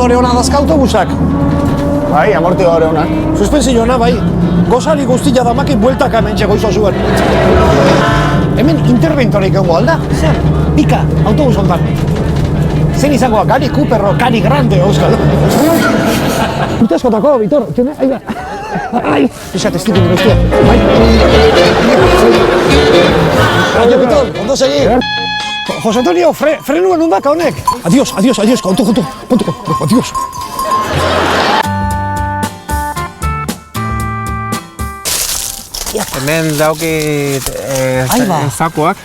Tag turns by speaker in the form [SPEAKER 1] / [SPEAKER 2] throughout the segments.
[SPEAKER 1] amortidore hona dazka autobusak.
[SPEAKER 2] Bai, amortidore hona.
[SPEAKER 1] Suspensiona, bai. Gozari guztia damaki bueltaka hementxe goizo zuen. Hemen interventoreik egongo alda? Zer? Pika, autobus hontan. Zen izangoa, Gari Cooperro, Gari Grande, euskal. Urte askotako, Vitor, txene, ahi da. Ai, pixat, ez ditu nire ustia. Bai. Aio, Vitor, ondo segi. Jose Antonio, frenuen hundaka honek. Adiós, kontu, adiós.
[SPEAKER 3] Hemen daukit zakoak.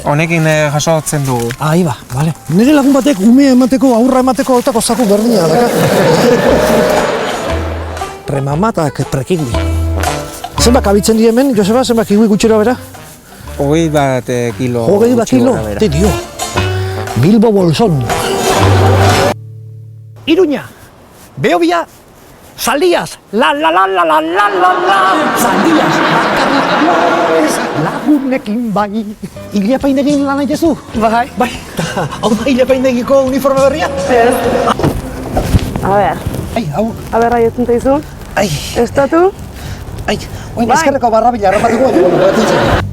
[SPEAKER 3] Honekin jasotzen dugu.
[SPEAKER 1] Ahi ba, bale. Nire lagun batek ume emateko, aurra emateko hautako zaku berdina daka. Remamatak prekindi. Zenbak abitzen di hemen, Joseba, zenbak kiwi gutxera bera?
[SPEAKER 3] 21 kilo.
[SPEAKER 1] 21 kilo? Te dio. Bilbo Bolson. Iruña. Beobia. Saldías. La. Saldías. Lagunekin bai. Ileapaindegin lan naitezu? Bai. Bai. Hau da Ileapaindegiko uniforme berria?
[SPEAKER 4] Ez. A ber.
[SPEAKER 1] Ai, hau.
[SPEAKER 4] A ber, aietzen taizu.
[SPEAKER 1] Ai.
[SPEAKER 4] Estatu.
[SPEAKER 1] Ai, oin eskerreko barrabila errapatuko.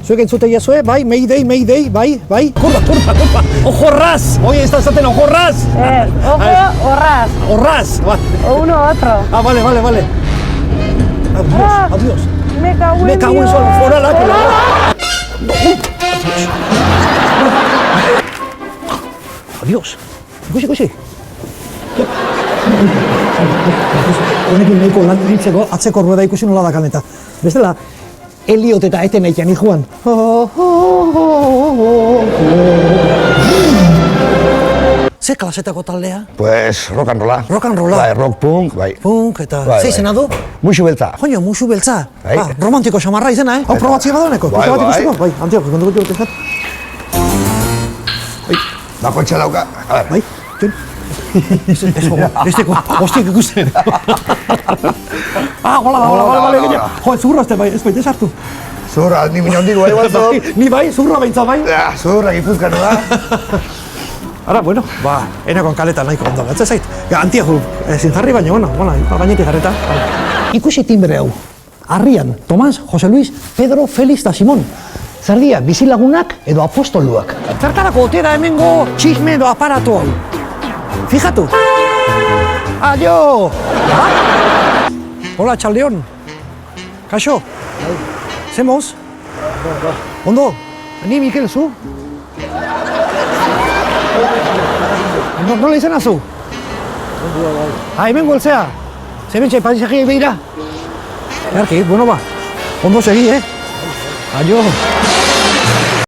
[SPEAKER 1] Zuek entzute iazue, bai, Mayday, bai. Kurba. Ojorraz! Oye, ez da esaten ojorraz!
[SPEAKER 4] Ojo, horraz.
[SPEAKER 1] Horraz!
[SPEAKER 4] Uno, otro.
[SPEAKER 1] Ah, vale. Adiós.
[SPEAKER 4] Me cago en
[SPEAKER 1] Me cago en
[SPEAKER 4] Dios.
[SPEAKER 1] solo, forala, que Adiós. Ikusi. Honekin nahiko lan ditzeko atzeko rueda ikusi nola dakan eta. Bestela, Eliot eta eten eikian joan. Ze klasetako taldea?
[SPEAKER 2] Pues rock and rolla.
[SPEAKER 1] Rock and rolla.
[SPEAKER 2] Bai, rock punk, bai.
[SPEAKER 1] Punk eta
[SPEAKER 2] Bai,
[SPEAKER 1] ze izena du?
[SPEAKER 2] Musu beltza.
[SPEAKER 1] Joño, musu beltza.
[SPEAKER 2] Bai.
[SPEAKER 1] Romantiko xamarra izena, Hau probatzia badoneko.
[SPEAKER 2] Bai.
[SPEAKER 1] Bai, Antiok, kontuko dut ezat.
[SPEAKER 2] Bakoitza dauka. A ver.
[SPEAKER 1] Bai, txun. Esteko, hostiak ikusten. Hola, gina. Jo, zurra ez baite sartu.
[SPEAKER 2] Zurra, ni minondik bai batzuk.
[SPEAKER 1] Ni bai, zurra baintza bai.
[SPEAKER 2] Zurra, gipuzkanu da.
[SPEAKER 1] Ara, bueno, enekon kaleta nahiko ondo, batze zait. Antiahu, zintzarri baina, gainetik jarreta. Ikusi timbre hau. Arrian, Tomás, Jose Luis, Pedro, Felix eta Simon. Zer dia, bizilagunak edo apostoluak. Zertarako ote da hemengo txisme edo aparatu hau. Fijatu. Aio! Hola, txaldeon. Kaixo? Zemoz? Ondo? Ni Mikel, zu? Nola izena zu? Hemen goltzea. Zementxe, paisajeak behira. Erki, bueno ba. Ondo segi, Aio.